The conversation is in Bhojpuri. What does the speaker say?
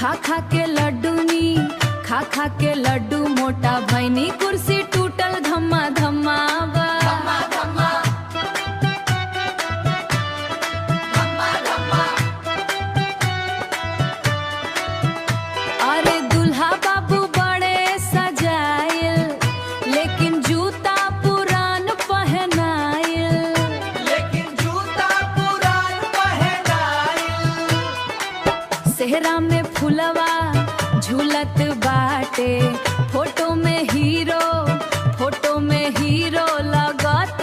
खा खा के लड्डू नी, खा खा के लड्डू मोटा भैनी, कुर्सी टूटल धम्मा धम्मा बा। अरे दुल्हा बाबू बड़े सजाइल, लेकिन जूता पुरान पहनाइल, सेहरा में फुलवा झूलत बाटे, फोटो में हीरो लगत